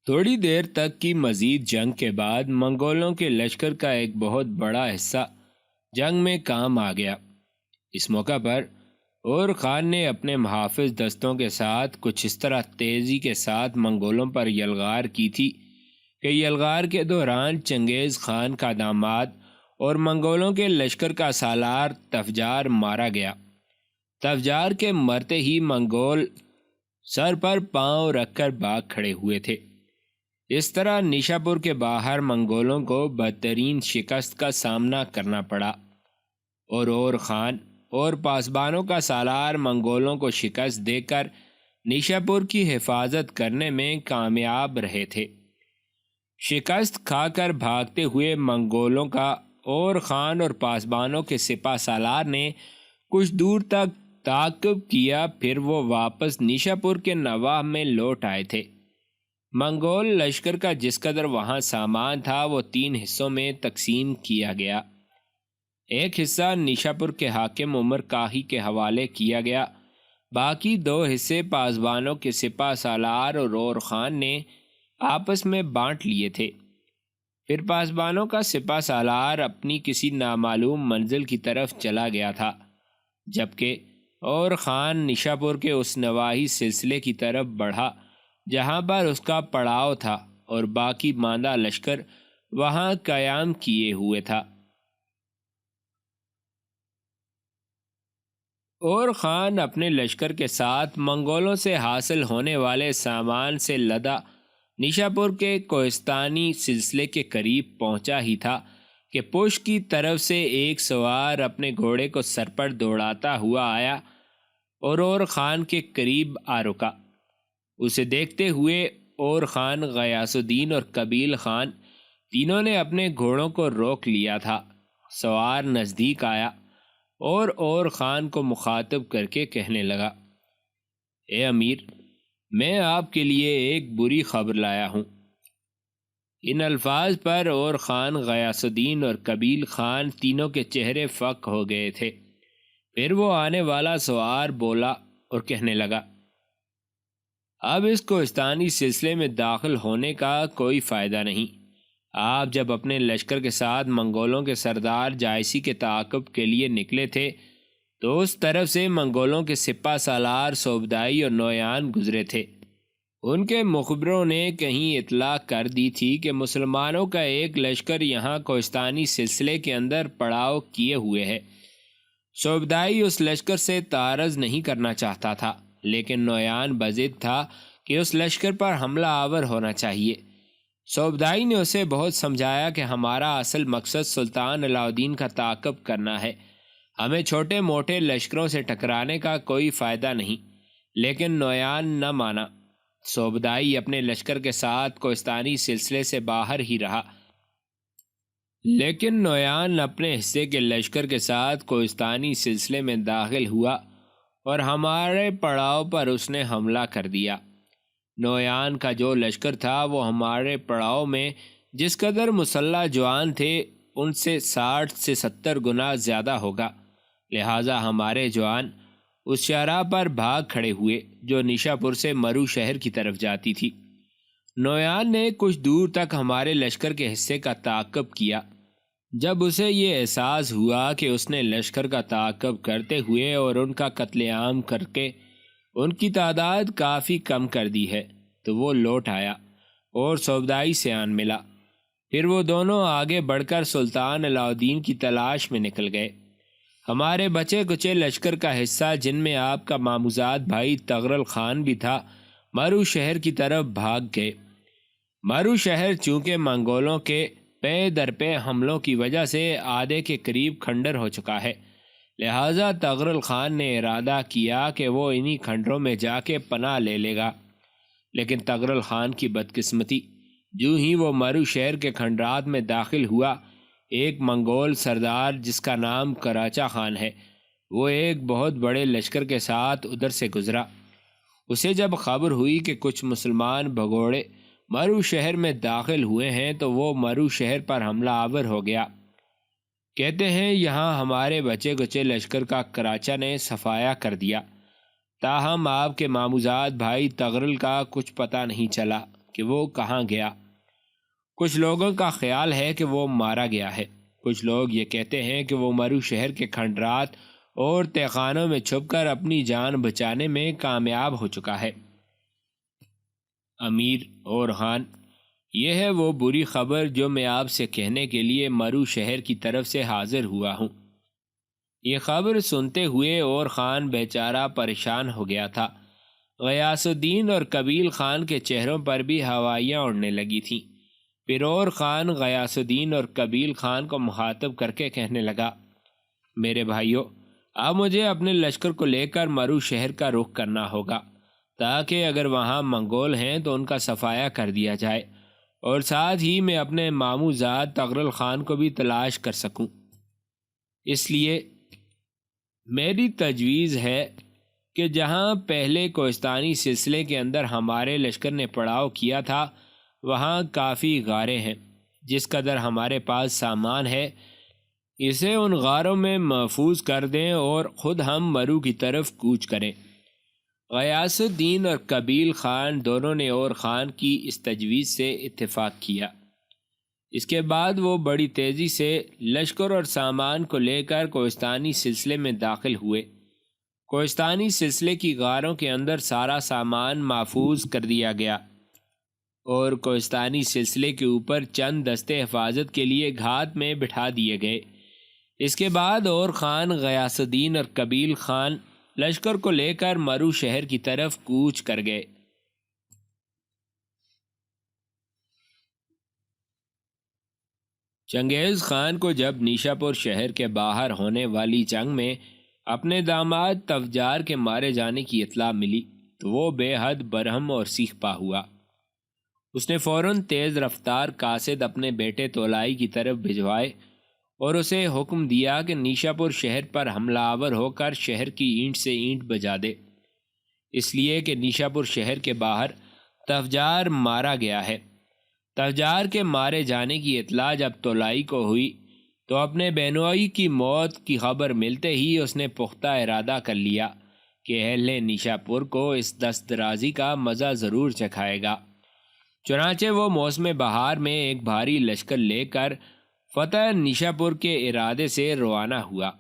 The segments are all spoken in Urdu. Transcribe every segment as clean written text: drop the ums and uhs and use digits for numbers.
تھوڑی دیر تک کی مزید جنگ کے بعد منگولوں کے لشکر کا ایک بہت بڑا حصہ جنگ میں کام آ گیا۔ اس موقع پر اور خان نے اپنے محافظ دستوں کے ساتھ کچھ اس طرح تیزی کے ساتھ منگولوں پر یلغار کی تھی کہ یلغار کے دوران چنگیز خان کا داماد اور منگولوں کے لشکر کا سالار تفجار مارا گیا۔ تفجار کے مرتے ہی منگول سر پر پاؤں رکھ کر بھاگ کھڑے ہوئے تھے۔ اس طرح نیشاپور کے باہر منگولوں کو بدترین شکست کا سامنا کرنا پڑا اور خان اور پاسبانوں کا سالار منگولوں کو شکست دے کر نیشاپور کی حفاظت کرنے میں کامیاب رہے تھے۔ شکست کھا کر بھاگتے ہوئے منگولوں کا اور خان اور پاسبانوں کے سپہ سالار نے کچھ دور تک تعاقب کیا، پھر وہ واپس نیشاپور کے نواح میں لوٹ آئے تھے۔ منگول لشکر کا جس قدر وہاں سامان تھا وہ 3 حصوں میں تقسیم کیا گیا۔ ایک حصہ نیشاپور کے حاکم عمر کاہی کے حوالے کیا گیا، باقی 2 حصے پاسبانوں کے سپہ سالار اور خان نے آپس میں بانٹ لیے تھے۔ پھر پاسبانوں کا سپہ سالار اپنی کسی نامعلوم منزل کی طرف چلا گیا تھا، جبکہ اور خان نیشاپور کے اس نواحی سلسلے کی طرف بڑھا جہاں پر اس کا پڑاؤ تھا اور باقی ماندہ لشکر وہاں قیام کیے ہوئے تھا۔ اور خان اپنے لشکر کے ساتھ منگولوں سے حاصل ہونے والے سامان سے لدا نیشاپور کے کوہستانی سلسلے کے قریب پہنچا ہی تھا کہ پشت کی طرف سے ایک سوار اپنے گھوڑے کو سر پر دوڑاتا ہوا آیا اور خان کے قریب آ رکا۔ اسے دیکھتے ہوئے اور خان، غیاث الدین اور قبیل خان تینوں نے اپنے گھوڑوں کو روک لیا تھا۔ سوار نزدیک آیا اور خان کو مخاطب کر کے کہنے لگا، اے امیر، میں آپ کے لیے ایک بری خبر لایا ہوں۔ ان الفاظ پر اور خان، غیاث الدین اور قبیل خان تینوں کے چہرے فک ہو گئے تھے۔ پھر وہ آنے والا سوار بولا اور کہنے لگا، اب اس کوہستانی سلسلے میں داخل ہونے کا کوئی فائدہ نہیں۔ آپ جب اپنے لشکر کے ساتھ منگولوں کے سردار جائسی کے تعاقب کے لیے نکلے تھے تو اس طرف سے منگولوں کے سپہ سالار صوبدائی اور نویان گزرے تھے۔ ان کے مخبروں نے کہیں اطلاع کر دی تھی کہ مسلمانوں کا ایک لشکر یہاں کوہستانی سلسلے کے اندر پڑاؤ کیے ہوئے ہے۔ صوبدائی اس لشکر سے تعارض نہیں کرنا چاہتا تھا، لیکن نویان بضد تھا کہ اس لشکر پر حملہ آور ہونا چاہیے۔ صوبدائی نے اسے بہت سمجھایا کہ ہمارا اصل مقصد سلطان علاء الدین کا تعاقب کرنا ہے، ہمیں چھوٹے موٹے لشکروں سے ٹکرانے کا کوئی فائدہ نہیں، لیکن نویان نہ مانا۔ صوبدائی اپنے لشکر کے ساتھ کوہستانی سلسلے سے باہر ہی رہا، لیکن نویان اپنے حصے کے لشکر کے ساتھ کوہستانی سلسلے میں داخل ہوا اور ہمارے پڑاؤ پر اس نے حملہ کر دیا۔ نویان کا جو لشکر تھا وہ ہمارے پڑاؤ میں جس قدر مسلح جوان تھے ان سے 60 سے 70 گنا زیادہ ہوگا، لہٰذا ہمارے جوان اس شاہراہ پر بھاگ کھڑے ہوئے جو نیشاپور سے مرو شہر کی طرف جاتی تھی۔ نویان نے کچھ دور تک ہمارے لشکر کے حصے کا تعاقب کیا۔ جب اسے یہ احساس ہوا کہ اس نے لشکر کا تعاقب کرتے ہوئے اور ان کا قتل عام کر کے ان کی تعداد کافی کم کر دی ہے تو وہ لوٹ آیا اور صوبدائی سے آن ملا۔ پھر وہ دونوں آگے بڑھ کر سلطان علاء الدین کی تلاش میں نکل گئے۔ ہمارے بچے کچے لشکر کا حصہ، جن میں آپ کا ماموزاد بھائی تغرل خان بھی تھا، مرو شہر کی طرف بھاگ گئے۔ مرو شہر چونکہ منگولوں کے پے در پے حملوں کی وجہ سے آدھے کے قریب کھنڈر ہو چکا ہے، لہٰذا تغرل خان نے ارادہ کیا کہ وہ انہی کھنڈروں میں جا کے پناہ لے لے گا۔ لیکن تغرل خان کی بدقسمتی، جو ہی وہ مرو شہر کے کھنڈرات میں داخل ہوا، ایک منگول سردار جس کا نام کراچا خان ہے، وہ ایک بہت بڑے لشکر کے ساتھ ادھر سے گزرا۔ اسے جب خبر ہوئی کہ کچھ مسلمان بھگوڑے مرو شہر میں داخل ہوئے ہیں تو وہ مرو شہر پر حملہ آور ہو گیا۔ کہتے ہیں یہاں ہمارے بچے کچے لشکر کا کراچا نے صفایا کر دیا، تاہم آپ کے ماموزاد بھائی تغرل کا کچھ پتہ نہیں چلا کہ وہ کہاں گیا۔ کچھ لوگوں کا خیال ہے کہ وہ مارا گیا ہے، کچھ لوگ یہ کہتے ہیں کہ وہ مرو شہر کے کھنڈرات اور تہخانوں میں چھپ کر اپنی جان بچانے میں کامیاب ہو چکا ہے۔ امیر اور خان، یہ ہے وہ بری خبر جو میں آپ سے کہنے کے لیے مرو شہر کی طرف سے حاضر ہوا ہوں۔ یہ خبر سنتے ہوئے اور خان بیچارہ پریشان ہو گیا تھا۔ غیاث الدین اور قبیل خان کے چہروں پر بھی ہوائیاں اڑنے لگی تھیں۔ پھر اور خان غیاث الدین اور قبیل خان کو مخاطب کر کے کہنے لگا، میرے بھائیو، اب مجھے اپنے لشکر کو لے کر مرو شہر کا رخ کرنا ہوگا، تاکہ اگر وہاں منگول ہیں تو ان کا صفایا کر دیا جائے، اور ساتھ ہی میں اپنے ماموں زاد تغرل خان کو بھی تلاش کر سکوں۔ اس لیے میری تجویز ہے کہ جہاں پہلے کوہستانی سلسلے کے اندر ہمارے لشکر نے پڑاؤ کیا تھا وہاں کافی غاریں ہیں، جس قدر ہمارے پاس سامان ہے اسے ان غاروں میں محفوظ کر دیں اور خود ہم مرو کی طرف کوچ کریں۔ غیاث الدین اور قبیل خان دونوں نے اور خان کی اس تجویز سے اتفاق کیا۔ اس کے بعد وہ بڑی تیزی سے لشکر اور سامان کو لے کر کوہستانی سلسلے میں داخل ہوئے۔ کوہستانی سلسلے کی غاروں کے اندر سارا سامان محفوظ کر دیا گیا اور کوہستانی سلسلے کے اوپر چند دستے حفاظت کے لیے گھات میں بٹھا دیے گئے۔ اس کے بعد اور خان غیاث الدین اور قبیل خان لشکر کو لے کر مرو شہر کی طرف کوچ کر گئے۔ چنگیز خان کو جب نیشا پور شہر کے باہر ہونے والی جنگ میں اپنے داماد تفجار کے مارے جانے کی اطلاع ملی تو وہ بے حد برہم اور سیخ پا ہوا۔ اس نے فوراً تیز رفتار قاصد اپنے بیٹے تولائی کی طرف بھجوائے اور اسے حکم دیا کہ نیشا پور شہر پر حملہ آور ہو کر شہر کی اینٹ سے اینٹ بجا دے، اس لیے کہ نیشا پور شہر کے باہر تفجار مارا گیا ہے۔ تفجار کے مارے جانے کی اطلاع جب تولائی کو ہوئی تو اپنے بینوئی کی موت کی خبر ملتے ہی اس نے پختہ ارادہ کر لیا کہ اہل نیشا پور کو اس دست درازی کا مزہ ضرور چکھائے گا۔ چنانچہ وہ موسم بہار میں ایک بھاری لشکر لے کر فتح نیشا پور کے ارادے سے روانہ ہوا۔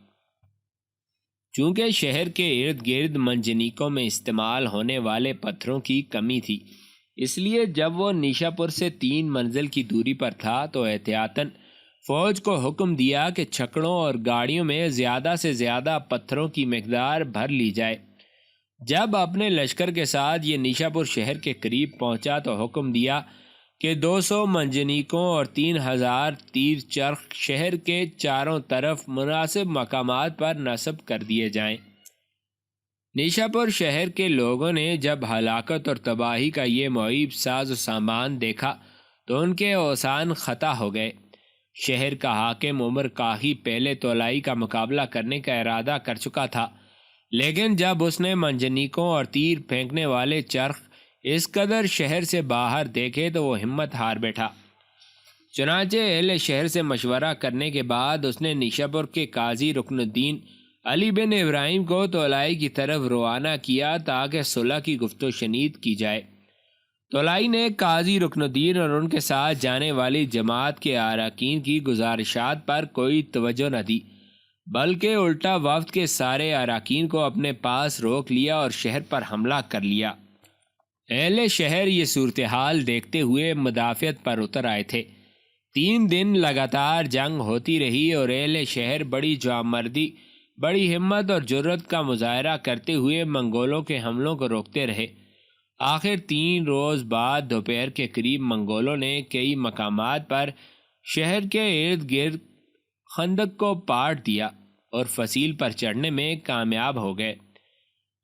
چونکہ شہر کے ارد گرد منجنیکوں میں استعمال ہونے والے پتھروں کی کمی تھی، اس لیے جب وہ نیشا پور سے 3 منزل کی دوری پر تھا تو احتیاطاً فوج کو حکم دیا کہ چھکڑوں اور گاڑیوں میں زیادہ سے زیادہ پتھروں کی مقدار بھر لی جائے۔ جب اپنے لشکر کے ساتھ یہ نیشا پور شہر کے قریب پہنچا تو حکم دیا کہ 200 منجنیکوں اور 3000 تیر چرخ شہر کے چاروں طرف مناسب مقامات پر نصب کر دیے جائیں۔ نیشا پور شہر کے لوگوں نے جب ہلاکت اور تباہی کا یہ معیب ساز و سامان دیکھا تو ان کے اوسان خطا ہو گئے۔ شہر کا حاکم عمر کاہی پہلے تولائی کا مقابلہ کرنے کا ارادہ کر چکا تھا، لیکن جب اس نے منجنیکوں اور تیر پھینکنے والے چرخ اس قدر شہر سے باہر دیکھے تو وہ ہمت ہار بیٹھا۔ چنانچہ اہل شہر سے مشورہ کرنے کے بعد اس نے نیشا پور کے قاضی رکن الدین علی بن ابراہیم کو تولائی کی طرف روانہ کیا تاکہ صلح کی گفت و شنید کی جائے۔ تولائی نے قاضی رکن الدین اور ان کے ساتھ جانے والی جماعت کے اراکین کی گزارشات پر کوئی توجہ نہ دی، بلکہ الٹا وفد کے سارے اراکین کو اپنے پاس روک لیا اور شہر پر حملہ کر لیا۔ اہل شہر یہ صورتحال دیکھتے ہوئے مدافعت پر اتر آئے تھے۔ 3 دن لگاتار جنگ ہوتی رہی اور اہل شہر بڑی جوانمردی، بڑی ہمت اور جرأت کا مظاہرہ کرتے ہوئے منگولوں کے حملوں کو روکتے رہے۔ آخر 3 روز بعد دوپہر کے قریب منگولوں نے کئی مقامات پر شہر کے ارد گرد خندق کو پاٹ دیا اور فصیل پر چڑھنے میں کامیاب ہو گئے۔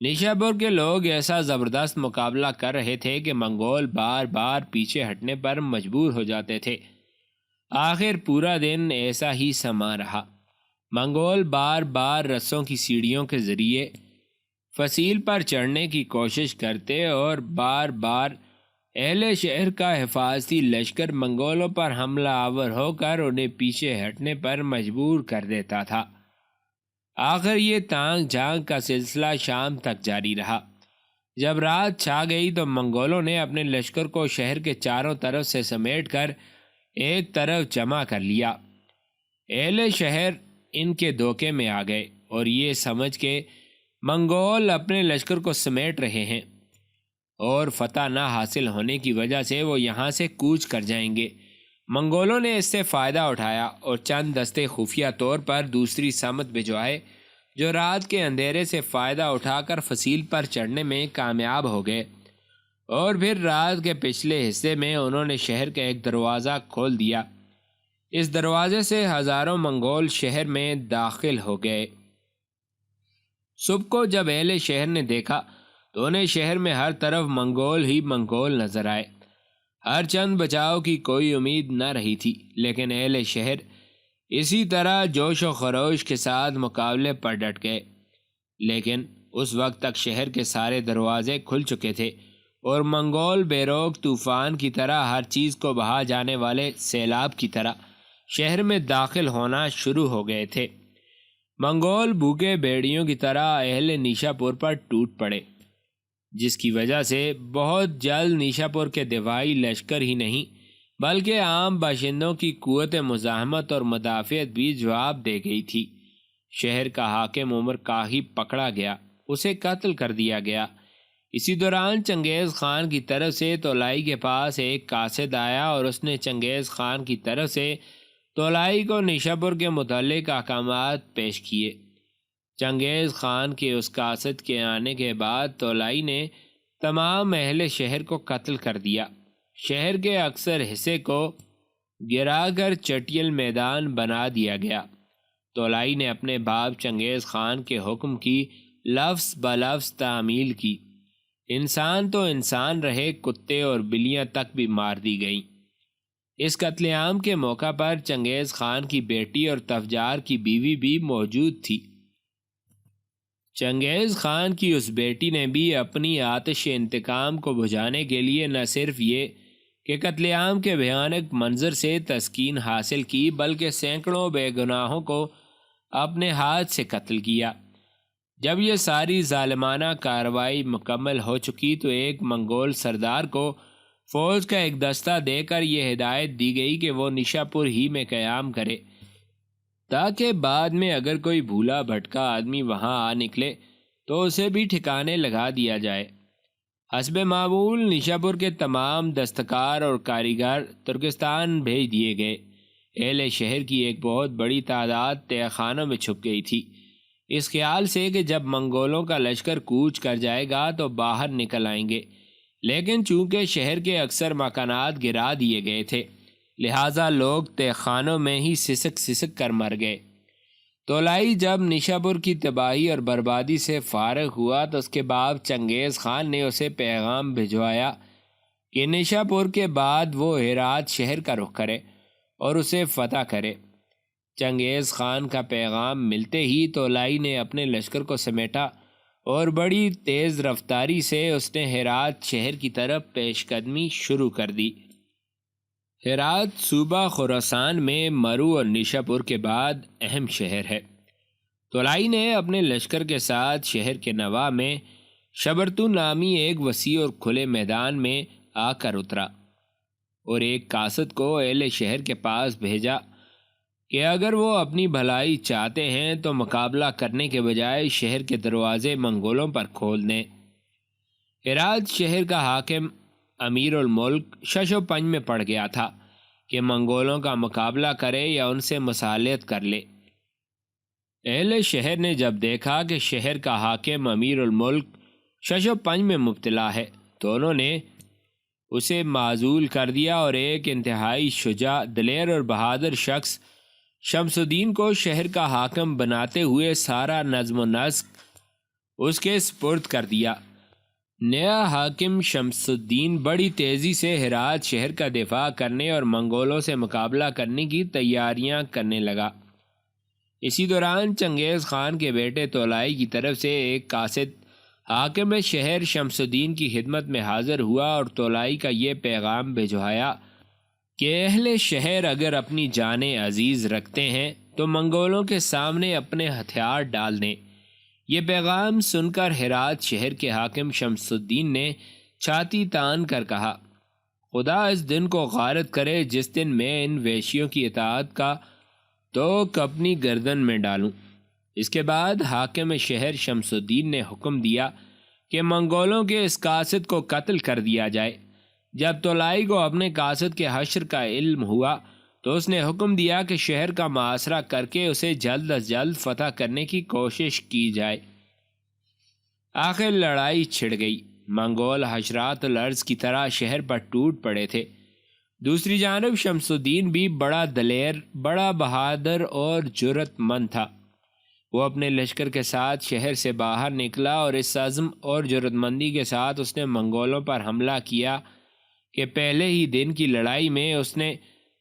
نیشا پور کے لوگ ایسا زبردست مقابلہ کر رہے تھے کہ منگول بار بار پیچھے ہٹنے پر مجبور ہو جاتے تھے۔ آخر پورا دن ایسا ہی سما رہا۔ منگول بار بار رسوں کی سیڑھیوں کے ذریعے فصیل پر چڑھنے کی کوشش کرتے اور بار بار اہل شہر کا حفاظتی لشکر منگولوں پر حملہ آور ہو کر انہیں پیچھے ہٹنے پر مجبور کر دیتا تھا۔ آخر یہ تانگ جھانگ کا سلسلہ شام تک جاری رہا۔ جب رات چھا گئی تو منگولوں نے اپنے لشکر کو شہر کے چاروں طرف سے سمیٹ کر ایک طرف جمع کر لیا۔ اہل شہر ان کے دھوکے میں آ گئے اور یہ سمجھ کے منگول اپنے لشکر کو سمیٹ رہے ہیں اور فتح نہ حاصل ہونے کی وجہ سے وہ یہاں سے کوچ کر جائیں گے، منگولوں نے اس سے فائدہ اٹھایا اور چند دستے خفیہ طور پر دوسری سمت بھجوائے جو رات کے اندھیرے سے فائدہ اٹھا کر فصیل پر چڑھنے میں کامیاب ہو گئے، اور پھر رات کے پچھلے حصے میں انہوں نے شہر کا ایک دروازہ کھول دیا۔ اس دروازے سے ہزاروں منگول شہر میں داخل ہو گئے۔ صبح کو جب اہل شہر نے دیکھا تو انہیں شہر میں ہر طرف منگول ہی منگول نظر آئے۔ ہر چند بچاؤ کی کوئی امید نہ رہی تھی، لیکن اہل شہر اسی طرح جوش و خروش کے ساتھ مقابلے پر ڈٹ گئے۔ لیکن اس وقت تک شہر کے سارے دروازے کھل چکے تھے اور منگول بے روک طوفان کی طرح، ہر چیز کو بہا جانے والے سیلاب کی طرح شہر میں داخل ہونا شروع ہو گئے تھے۔ منگول بھوکے بھیڑیوں کی طرح اہل نیشا پور پر ٹوٹ پڑے، جس کی وجہ سے بہت جلد نیشا پور کے دفاعی لشکر ہی نہیں بلکہ عام باشندوں کی قوت مزاحمت اور مدافعت بھی جواب دے گئی تھی۔ شہر کا حاکم عمر کاہی پکڑا گیا، اسے قتل کر دیا گیا۔ اسی دوران چنگیز خان کی طرف سے تولائی کے پاس ایک قاصد آیا اور اس نے چنگیز خان کی طرف سے تولائی کو نیشا پور کے متعلق احکامات پیش کیے۔ چنگیز خان کے اس قاصد کے آنے کے بعد تولائی نے تمام اہل شہر کو قتل کر دیا۔ شہر کے اکثر حصے کو گرا کر چٹیل میدان بنا دیا گیا۔ تولائی نے اپنے باپ چنگیز خان کے حکم کی لفظ بلفظ تعمیل کی۔ انسان تو انسان رہے، کتے اور بلیاں تک بھی مار دی گئیں۔ اس قتل عام کے موقع پر چنگیز خان کی بیٹی اور تفجار کی بیوی بھی موجود تھی۔ چنگیز خان کی اس بیٹی نے بھی اپنی آتش انتقام کو بجھانے کے لیے نہ صرف یہ کہ قتل عام کے بھیانک منظر سے تسکین حاصل کی، بلکہ سینکڑوں بے گناہوں کو اپنے ہاتھ سے قتل کیا۔ جب یہ ساری ظالمانہ کارروائی مکمل ہو چکی تو ایک منگول سردار کو فوج کا ایک دستہ دے کر یہ ہدایت دی گئی کہ وہ نیشا پور ہی میں قیام کرے، تاکہ بعد میں اگر کوئی بھولا بھٹکا آدمی وہاں آ نکلے تو اسے بھی ٹھکانے لگا دیا جائے۔ حسب معمول نیشا پور کے تمام دستکار اور کاریگر ترکستان بھیج دیے گئے۔ اہل شہر کی ایک بہت بڑی تعداد تہہ خانوں میں چھپ گئی تھی، اس خیال سے کہ جب منگولوں کا لشکر کوچ کر جائے گا تو باہر نکل آئیں گے، لیکن چونکہ شہر کے اکثر مکانات گرا دیے گئے تھے لہٰذا لوگ تہہ خانوں میں ہی سسک سسک کر مر گئے۔ تولائی جب نیشا پور کی تباہی اور بربادی سے فارغ ہوا تو اس کے باپ چنگیز خان نے اسے پیغام بھجوایا کہ نیشا پور کے بعد وہ ہرات شہر کا رخ کرے اور اسے فتح کرے۔ چنگیز خان کا پیغام ملتے ہی تولائی نے اپنے لشکر کو سمیٹا اور بڑی تیز رفتاری سے اس نے ہرات شہر کی طرف پیش قدمی شروع کر دی۔ ہرات صوبہ خراسان میں مرو اور نیشا پور کے بعد اہم شہر ہے۔ تولائی نے اپنے لشکر کے ساتھ شہر کے نواح میں شبرتو نامی ایک وسیع اور کھلے میدان میں آ کر اترا اور ایک قاصد کو اہل شہر کے پاس بھیجا کہ اگر وہ اپنی بھلائی چاہتے ہیں تو مقابلہ کرنے کے بجائے شہر کے دروازے منگولوں پر کھول دیں۔ ہرات شہر کا حاکم امیر الملک شش و پنج میں پڑ گیا تھا کہ منگولوں کا مقابلہ کرے یا ان سے مصالحت کر لے۔ اہل شہر نے جب دیکھا کہ شہر کا حاکم امیر الملک شش و پنج میں مبتلا ہے تو انہوں نے اسے معزول کر دیا اور ایک انتہائی شجاع، دلیر اور بہادر شخص شمس الدین کو شہر کا حاکم بناتے ہوئے سارا نظم و نسق اس کے سپرد کر دیا۔ نیا حاکم شمس الدین بڑی تیزی سے ہرات شہر کا دفاع کرنے اور منگولوں سے مقابلہ کرنے کی تیاریاں کرنے لگا۔ اسی دوران چنگیز خان کے بیٹے تولائی کی طرف سے ایک قاصد حاکم شہر شمس الدین کی خدمت میں حاضر ہوا اور تولائی کا یہ پیغام بھجوایا کہ اہل شہر اگر اپنی جانیں عزیز رکھتے ہیں تو منگولوں کے سامنے اپنے ہتھیار ڈال دیں، یہ پیغام سن کر ہرات شہر کے حاکم شمس الدین نے چھاتی تان کر کہا، خدا اس دن کو غارت کرے جس دن میں ان ویشیوں کی اطاعت کا توق اپنی گردن میں ڈالوں۔ اس کے بعد حاکم شہر شمس الدین نے حکم دیا کہ منگولوں کے اس قاصد کو قتل کر دیا جائے۔ جب طولائی کو اپنے قاصد کے حشر کا علم ہوا تو اس نے حکم دیا کہ شہر کا محاصرہ کر کے اسے جلد از جلد فتح کرنے کی کوشش کی جائے۔ آخر لڑائی چھڑ گئی۔ منگول حشرات الارض کی طرح شہر پر ٹوٹ پڑے تھے۔ دوسری جانب شمس الدین بھی بڑا دلیر، بڑا بہادر اور جرأت مند تھا۔ وہ اپنے لشکر کے ساتھ شہر سے باہر نکلا اور اس عزم اور جرأت مندی کے ساتھ اس نے منگولوں پر حملہ کیا کہ پہلے ہی دن کی لڑائی میں اس نے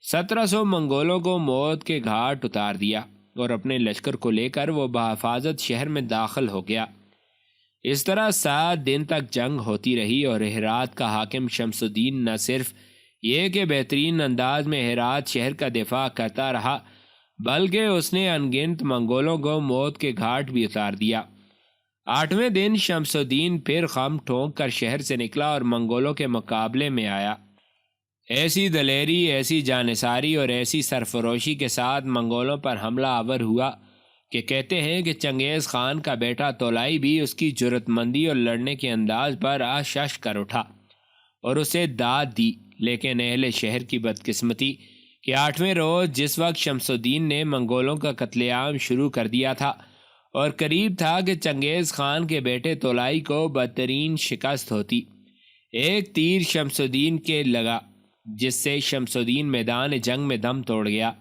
1700 منگولوں کو موت کے گھاٹ اتار دیا اور اپنے لشکر کو لے کر وہ بحفاظت شہر میں داخل ہو گیا۔ اس طرح 7 دن تک جنگ ہوتی رہی اور ہرات کا حاکم شمس الدین نہ صرف یہ کہ بہترین انداز میں ہرات شہر کا دفاع کرتا رہا بلکہ اس نے انگنت منگولوں کو موت کے گھاٹ بھی اتار دیا۔ 8ویں دن شمس الدین پھر خم ٹھونک کر شہر سے نکلا اور منگولوں کے مقابلے میں آیا۔ ایسی دلیری، ایسی جانثاری اور ایسی سرفروشی کے ساتھ منگولوں پر حملہ آور ہوا کہ کہتے ہیں کہ چنگیز خان کا بیٹا طولائی بھی اس کی جرأت مندی اور لڑنے کے انداز پر آشش کر اٹھا اور اسے داد دی۔ لیکن اہل شہر کی بدقسمتی کہ 8ویں روز جس وقت شمس الدین نے منگولوں کا قتل عام شروع کر دیا تھا اور قریب تھا کہ چنگیز خان کے بیٹے طولائی کو بدترین شکست ہوتی، ایک تیر شمس الدین کے لگا جس سے شمس الدین میدان جنگ میں دم توڑ گیا۔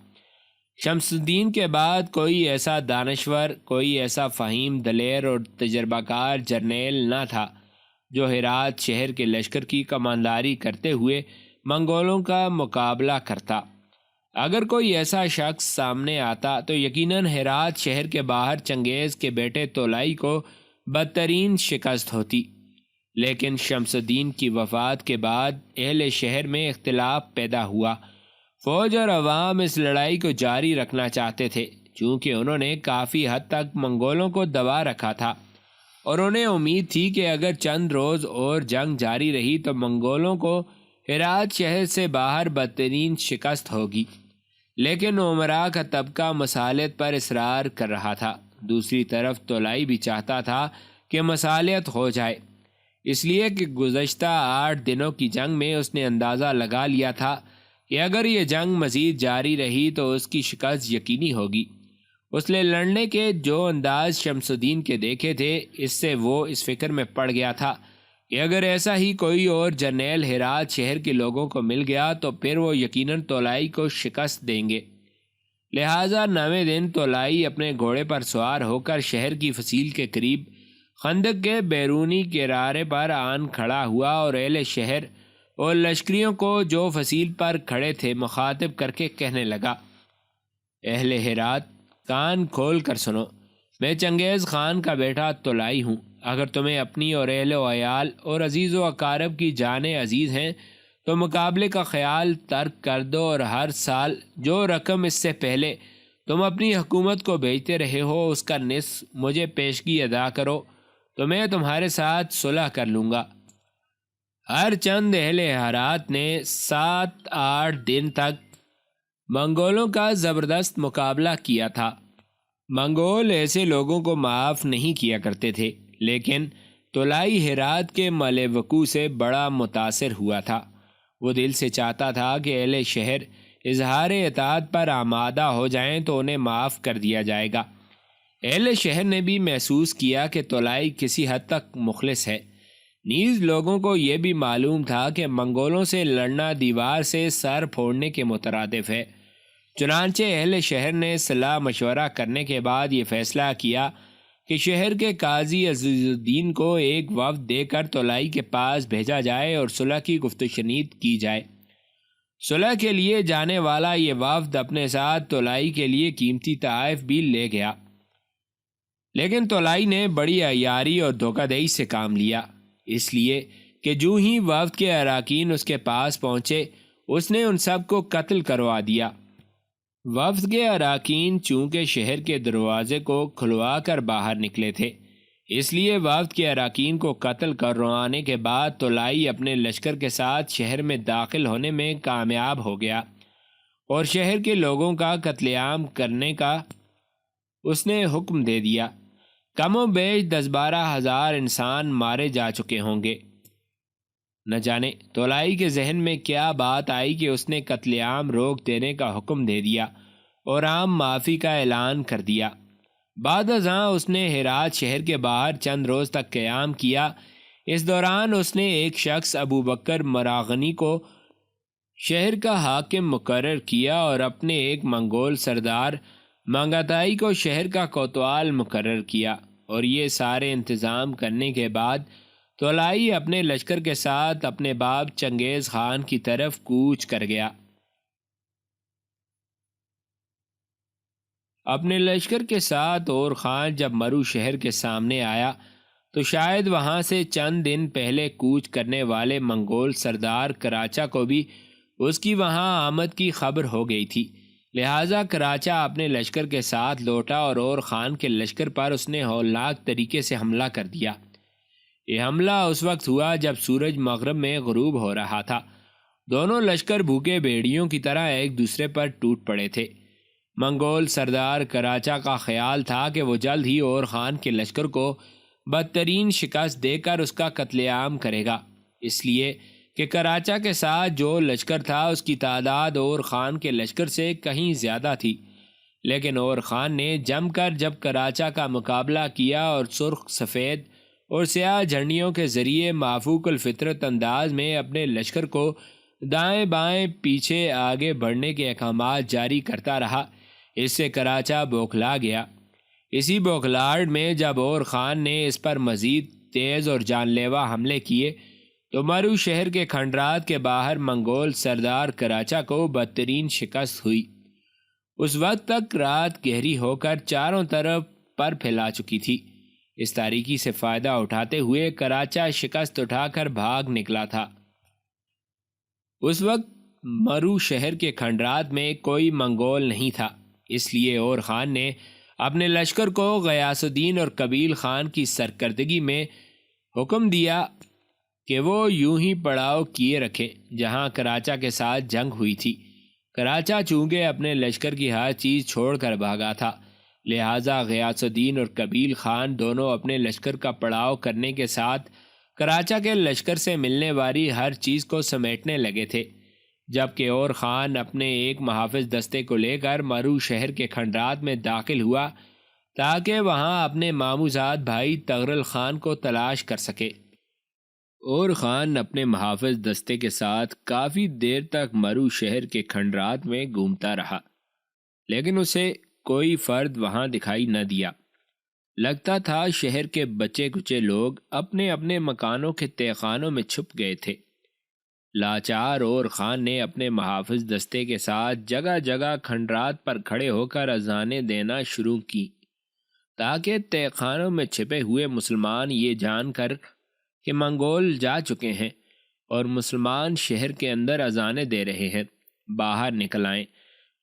شمس الدین کے بعد کوئی ایسا دانشور، کوئی ایسا فہیم، دلیر اور تجربہ کار جرنیل نہ تھا جو ہرات شہر کے لشکر کی کمانداری کرتے ہوئے منگولوں کا مقابلہ کرتا۔ اگر کوئی ایسا شخص سامنے آتا تو یقیناً ہرات شہر کے باہر چنگیز کے بیٹے طولائی کو بدترین شکست ہوتی۔ لیکن شمس الدین کی وفات کے بعد اہل شہر میں اختلاف پیدا ہوا۔ فوج اور عوام اس لڑائی کو جاری رکھنا چاہتے تھے چونکہ انہوں نے کافی حد تک منگولوں کو دبا رکھا تھا اور انہیں امید تھی کہ اگر چند روز اور جنگ جاری رہی تو منگولوں کو ہرات شہر سے باہر بدترین شکست ہوگی۔ لیکن امراء کا طبقہ مصالحت پر اصرار کر رہا تھا۔ دوسری طرف طولائی بھی چاہتا تھا کہ مصالحت ہو جائے، اس لیے کہ گزشتہ 8 دنوں کی جنگ میں اس نے اندازہ لگا لیا تھا کہ اگر یہ جنگ مزید جاری رہی تو اس کی شکست یقینی ہوگی۔ اس نے لڑنے کے جو انداز شمس الدین کے دیکھے تھے اس سے وہ اس فکر میں پڑ گیا تھا کہ اگر ایسا ہی کوئی اور جرنیل ہرات شہر کے لوگوں کو مل گیا تو پھر وہ یقیناً طولائی کو شکست دیں گے۔ لہٰذا 9ویں دن طولائی اپنے گھوڑے پر سوار ہو کر شہر کی فصیل کے قریب خندق کے بیرونی کنارے پر آن کھڑا ہوا اور اہل شہر اور لشکریوں کو جو فصیل پر کھڑے تھے مخاطب کر کے کہنے لگا، اہل ہرات، کان کھول کر سنو، میں چنگیز خان کا بیٹا طولائی ہوں۔ اگر تمہیں اپنی اور اہل و عیال اور عزیز و اقارب کی جانیں عزیز ہیں تو مقابلے کا خیال ترک کر دو اور ہر سال جو رقم اس سے پہلے تم اپنی حکومت کو بھیجتے رہے ہو اس کا نصف مجھے پیشگی ادا کرو تو میں تمہارے ساتھ صلح کر لوں گا۔ ہر چند اہل ہرات نے 7-8 دن تک منگولوں کا زبردست مقابلہ کیا تھا۔ منگول ایسے لوگوں کو معاف نہیں کیا کرتے تھے، لیکن طولائی ہرات کے مال وقوع سے بڑا متاثر ہوا تھا۔ وہ دل سے چاہتا تھا کہ اہل شہر اظہار اطاعت پر آمادہ ہو جائیں تو انہیں معاف کر دیا جائے گا۔ اہل شہر نے بھی محسوس کیا کہ طولائی کسی حد تک مخلص ہے۔ نیز لوگوں کو یہ بھی معلوم تھا کہ منگولوں سے لڑنا دیوار سے سر پھوڑنے کے مترادف ہے۔ چنانچہ اہل شہر نے صلاح مشورہ کرنے کے بعد یہ فیصلہ کیا کہ شہر کے قاضی عزیز الدین کو ایک وفد دے کر طولائی کے پاس بھیجا جائے اور صلح کی گفت و شنید کی جائے۔ صلح کے لیے جانے والا یہ وفد اپنے ساتھ طولائی کے لیے قیمتی تحائف بھی لے گیا، لیکن طولائی نے بڑی عیاری اور دھوکہ دہی سے کام لیا، اس لیے کہ جو ہی وفد کے اراکین اس کے پاس پہنچے اس نے ان سب کو قتل کروا دیا۔ وفد کے اراکین چونکہ شہر کے دروازے کو کھلوا کر باہر نکلے تھے، اس لیے وفد کے اراکین کو قتل کروانے کے بعد طلائی اپنے لشکر کے ساتھ شہر میں داخل ہونے میں کامیاب ہو گیا اور شہر کے لوگوں کا قتل عام کرنے کا اس نے حکم دے دیا۔ کم و بیش 10-12 ہزار انسان مارے جا چکے ہوں گے۔ نہ جانے طلائی کے ذہن میں کیا بات آئی کہ اس نے قتل عام روک دینے کا حکم دے دیا اور عام معافی کا اعلان کر دیا۔ بعد ازاں اس نے ہرات شہر کے باہر چند روز تک قیام کیا۔ اس دوران اس نے ایک شخص ابو بکر مراغنی کو شہر کا حاکم مقرر کیا اور اپنے ایک منگول سردار مانگاتائی کو شہر کا کوتوال مقرر کیا، اور یہ سارے انتظام کرنے کے بعد طلائی اپنے لشکر کے ساتھ اپنے باپ چنگیز خان کی طرف کوچ کر گیا۔ اپنے لشکر کے ساتھ اور خان جب مرو شہر کے سامنے آیا تو شاید وہاں سے چند دن پہلے کوچ کرنے والے منگول سردار کراچا کو بھی اس کی وہاں آمد کی خبر ہو گئی تھی، لہٰذا کراچا اپنے لشکر کے ساتھ لوٹا اور خان کے لشکر پر اس نے ہولناک طریقے سے حملہ کر دیا۔ یہ حملہ اس وقت ہوا جب سورج مغرب میں غروب ہو رہا تھا۔ دونوں لشکر بھوکے بھیڑیوں کی طرح ایک دوسرے پر ٹوٹ پڑے تھے۔ منگول سردار کراچا کا خیال تھا کہ وہ جلد ہی اور خان کے لشکر کو بدترین شکست دے کر اس کا قتل عام کرے گا، اس لیے کہ کراچا کے ساتھ جو لشکر تھا اس کی تعداد اور خان کے لشکر سے کہیں زیادہ تھی، لیکن اور خان نے جم کر جب کراچا کا مقابلہ کیا اور سرخ، سفید اور سیاہ جھنڈیوں کے ذریعے مافوق الفطرت انداز میں اپنے لشکر کو دائیں بائیں پیچھے آگے بڑھنے کے احکامات جاری کرتا رہا، اس سے کراچا بوکھلا گیا۔ اسی بوکھلاہٹ میں جب اور خان نے اس پر مزید تیز اور جان لیوا حملے کیے تو مرو شہر کے کھنڈرات کے باہر منگول سردار کراچا کو بدترین شکست ہوئی۔ اس وقت تک رات گہری ہو کر چاروں طرف پر پھیلا چکی تھی۔ اس تاریکی سے فائدہ اٹھاتے ہوئے کراچا شکست اٹھا کر بھاگ نکلا تھا۔ اس وقت مرو شہر کے کھنڈرات میں کوئی منگول نہیں تھا، اس لیے اور خان نے اپنے لشکر کو غیاث الدین اور قبیل خان کی سرکردگی میں حکم دیا کہ وہ یوں ہی پڑاؤ کیے رکھیں جہاں کراچا کے ساتھ جنگ ہوئی تھی۔ کراچا چونکہ اپنے لشکر کی ہر چیز چھوڑ کر بھاگا تھا، لہٰذا غیاث الدین اور قبیل خان دونوں اپنے لشکر کا پڑاؤ کرنے کے ساتھ کراچا کے لشکر سے ملنے والی ہر چیز کو سمیٹنے لگے تھے، جبکہ اور خان اپنے ایک محافظ دستے کو لے کر مرو شہر کے کھنڈرات میں داخل ہوا تاکہ وہاں اپنے ماموزاد بھائی تغرل خان کو تلاش کر سکے۔ اور خان اپنے محافظ دستے کے ساتھ کافی دیر تک مرو شہر کے کھنڈرات میں گھومتا رہا، لیکن اسے کوئی فرد وہاں دکھائی نہ دیا۔ لگتا تھا شہر کے بچے کچے لوگ اپنے اپنے مکانوں کے تہہ خانوں میں چھپ گئے تھے۔ لاچار اور خان نے اپنے محافظ دستے کے ساتھ جگہ جگہ کھنڈرات پر کھڑے ہو کر اذانیں دینا شروع کی تاکہ تہہ خانوں میں چھپے ہوئے مسلمان یہ جان کر کہ منگول جا چکے ہیں اور مسلمان شہر کے اندر اذانیں دے رہے ہیں باہر نکل آئیں،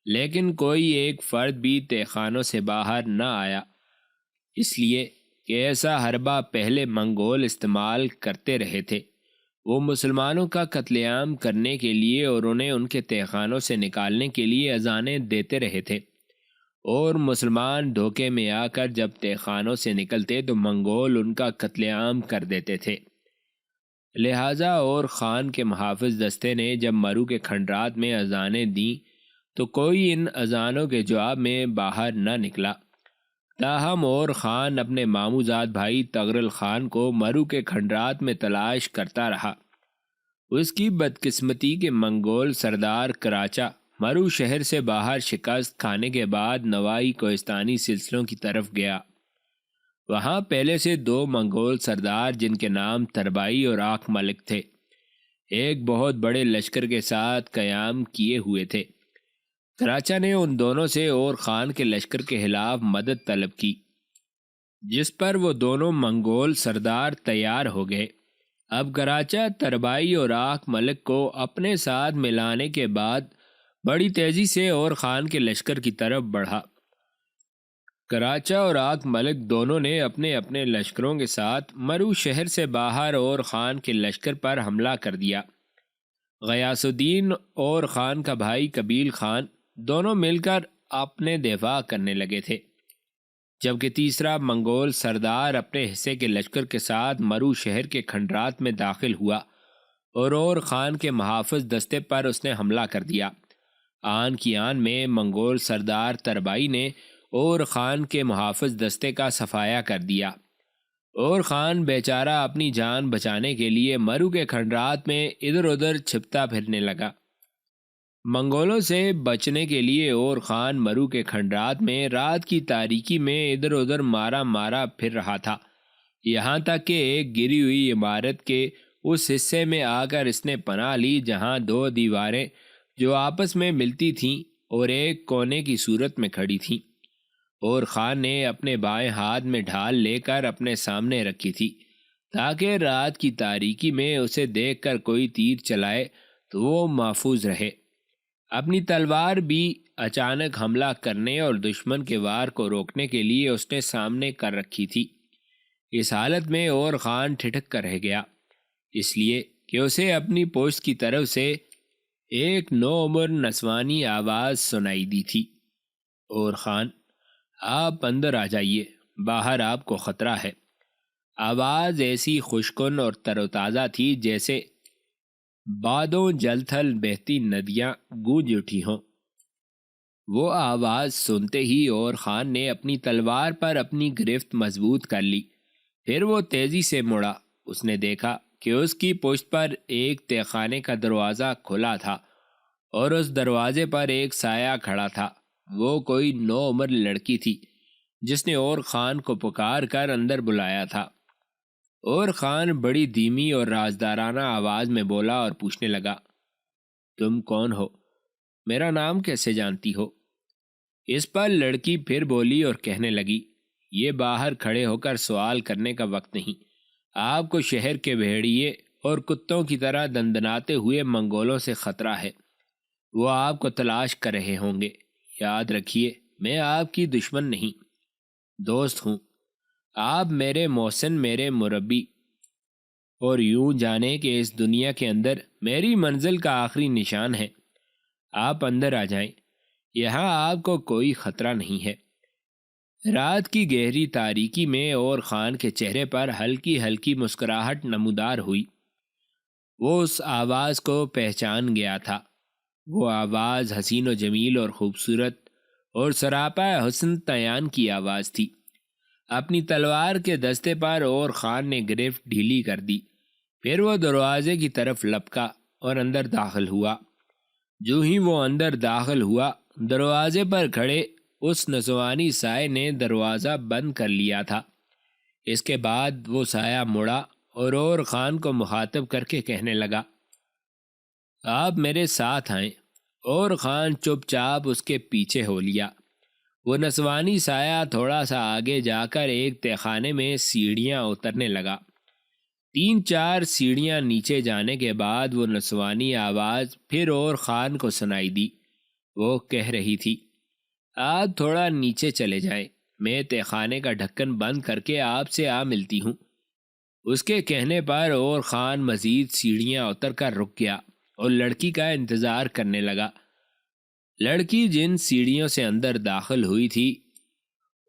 لیکن کوئی ایک فرد بھی تہہ خانوں سے باہر نہ آیا، اس لیے کہ ایسا حربہ پہلے منگول استعمال کرتے رہے تھے۔ وہ مسلمانوں کا قتل عام کرنے کے لیے اور انہیں ان کے تہہ خانوں سے نکالنے کے لیے اذانیں دیتے رہے تھے، اور مسلمان دھوکے میں آ کر جب تہہ خانوں سے نکلتے تو منگول ان کا قتل عام کر دیتے تھے۔ لہٰذا اور خان کے محافظ دستے نے جب مرو کے کھنڈرات میں اذانیں دیں تو کوئی ان اذانوں کے جواب میں باہر نہ نکلا۔ تاہم اور خان اپنے ماموزاد بھائی تغرل خان کو مرو کے کھنڈرات میں تلاش کرتا رہا۔ اس کی بدقسمتی کے منگول سردار کراچا مرو شہر سے باہر شکست کھانے کے بعد نوائی کوہستانی سلسلوں کی طرف گیا۔ وہاں پہلے سے 2 منگول سردار جن کے نام تربائی اور آنکھ ملک تھے، ایک بہت بڑے لشکر کے ساتھ قیام کیے ہوئے تھے۔ کراچا نے ان دونوں سے اور خان کے لشکر کے خلاف مدد طلب کی، جس پر وہ دونوں منگول سردار تیار ہو گئے۔ اب کراچا تربائی اور آنکھ ملک کو اپنے ساتھ ملانے کے بعد بڑی تیزی سے اور خان کے لشکر کی طرف بڑھا۔ کراچا اور آگ ملک دونوں نے اپنے اپنے لشکروں کے ساتھ مرو شہر سے باہر اور خان کے لشکر پر حملہ کر دیا۔ غیاث الدین اور خان کا بھائی کبیل خان دونوں مل کر اپنے دفاع کرنے لگے تھے، جبکہ تیسرا منگول سردار اپنے حصے کے لشکر کے ساتھ مرو شہر کے کھنڈرات میں داخل ہوا اور خان کے محافظ دستے پر اس نے حملہ کر دیا۔ آن کی آن میں منگول سردار تربائی نے اور خان کے محافظ دستے کا صفایا کر دیا، اور خان بیچارہ اپنی جان بچانے کے لیے مرو کے کھنڈرات میں ادھر ادھر چھپتا پھرنے لگا۔ منگولوں سے بچنے کے لیے اور خان مرو کے کھنڈرات میں رات کی تاریکی میں ادھر ادھر مارا پھر رہا تھا، یہاں تک کہ ایک گری ہوئی عمارت کے اس حصے میں آ کر اس نے پناہ لی جہاں دو دیواریں جو آپس میں ملتی تھیں اور ایک کونے کی صورت میں کھڑی تھیں، اور خان نے اپنے بائیں ہاتھ میں ڈھال لے کر اپنے سامنے رکھی تھی تاکہ رات کی تاریکی میں اسے دیکھ کر کوئی تیر چلائے تو وہ محفوظ رہے۔ اپنی تلوار بھی اچانک حملہ کرنے اور دشمن کے وار کو روکنے کے لیے اس نے سامنے کر رکھی تھی۔ اس حالت میں اور خان ٹھٹک کر رہ گیا، اس لیے کہ اسے اپنی پشت کی طرف سے ایک نوعمر نسوانی آواز سنائی دی تھی، اور خان آپ اندر آ جائیے، باہر آپ کو خطرہ ہے۔ آواز ایسی خوشکن اور تر و تازہ تھی جیسے بادوں جل تھل بہتی ندیاں گونج اٹھی ہوں۔ وہ آواز سنتے ہی اور خان نے اپنی تلوار پر اپنی گرفت مضبوط کر لی، پھر وہ تیزی سے مڑا۔ اس نے دیکھا کہ اس کی پشت پر ایک تہہ خانے کا دروازہ کھلا تھا اور اس دروازے پر ایک سایہ کھڑا تھا۔ وہ کوئی نوعمر لڑکی تھی جس نے اور خان کو پکار کر اندر بلایا تھا، اور خان بڑی دھیمی اور رازدارانہ آواز میں بولا اور پوچھنے لگا، تم کون ہو؟ میرا نام کیسے جانتی ہو؟ اس پر لڑکی پھر بولی اور کہنے لگی، یہ باہر کھڑے ہو کر سوال کرنے کا وقت نہیں، آپ کو شہر کے بھیڑیے اور کتوں کی طرح دندناتے ہوئے منگولوں سے خطرہ ہے، وہ آپ کو تلاش کر رہے ہوں گے۔ یاد رکھیے میں آپ کی دشمن نہیں، دوست ہوں، آپ میرے محسن، میرے مربی، اور یوں جانے کہ اس دنیا کے اندر میری منزل کا آخری نشان ہے۔ آپ اندر آ جائیں، یہاں آپ کو کوئی خطرہ نہیں ہے۔ رات کی گہری تاریکی میں اور خان کے چہرے پر ہلکی ہلکی مسکراہٹ نمودار ہوئی۔ وہ اس آواز کو پہچان گیا تھا۔ وہ آواز حسین و جمیل اور خوبصورت اور سراپا حسن تیان کی آواز تھی۔ اپنی تلوار کے دستے پر اور خان نے گرفت ڈھیلی کر دی، پھر وہ دروازے کی طرف لپکا اور اندر داخل ہوا۔ جو ہی وہ اندر داخل ہوا، دروازے پر کھڑے اس نسوانی سائے نے دروازہ بند کر لیا تھا۔ اس کے بعد وہ سایہ مڑا اور خان کو مخاطب کر کے کہنے لگا، آپ میرے ساتھ آئیں، اور خان چپ چاپ اس کے پیچھے ہو لیا۔ وہ نسوانی سایہ تھوڑا سا آگے جا کر ایک تہہ خانے میں سیڑھیاں اترنے لگا۔ 3-4 سیڑھیاں نیچے جانے کے بعد وہ نسوانی آواز پھر اور خان کو سنائی دی۔ وہ کہہ رہی تھی، آپ تھوڑا نیچے چلے جائیں، میں تہہ خانے کا ڈھکن بند کر کے آپ سے آ ملتی ہوں۔ اس کے کہنے پر اور خان مزید سیڑھیاں اتر کر رک گیا اور لڑکی کا انتظار کرنے لگا۔ لڑکی جن سیڑھیوں سے اندر داخل ہوئی تھی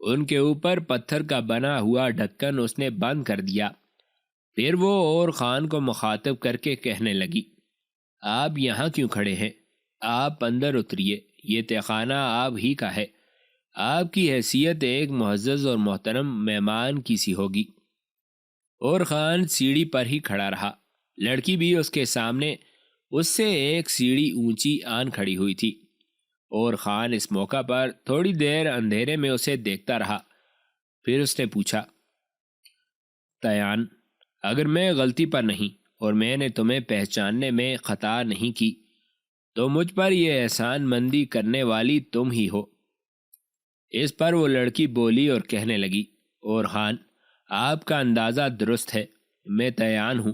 ان کے اوپر پتھر کا بنا ہوا ڈھکن اس نے بند کر دیا۔ پھر وہ اور خان کو مخاطب کر کے کہنے لگی، آپ یہاں کیوں کھڑے ہیں؟ آپ اندر اتریے، یہ تہہ خانہ آپ ہی کا ہے، آپ کی حیثیت ایک معزز اور محترم مہمان کی سی ہوگی۔ اور خان سیڑھی پر ہی کھڑا رہا۔ لڑکی بھی اس کے سامنے اس سے ایک سیڑھی اونچی آن کھڑی ہوئی تھی، اور خان اس موقع پر تھوڑی دیر اندھیرے میں اسے دیکھتا رہا۔ پھر اس نے پوچھا، تیان، اگر میں غلطی پر نہیں اور میں نے تمہیں پہچاننے میں خطا نہیں کی تو مجھ پر یہ احسان مندی کرنے والی تم ہی ہو۔ اس پر وہ لڑکی بولی اور کہنے لگی، اور خان، آپ کا اندازہ درست ہے، میں تیان ہوں،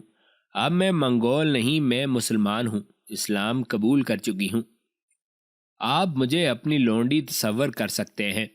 اب میں منگول نہیں، میں مسلمان ہوں، اسلام قبول کر چکی ہوں۔ آپ مجھے اپنی لونڈی تصور کر سکتے ہیں۔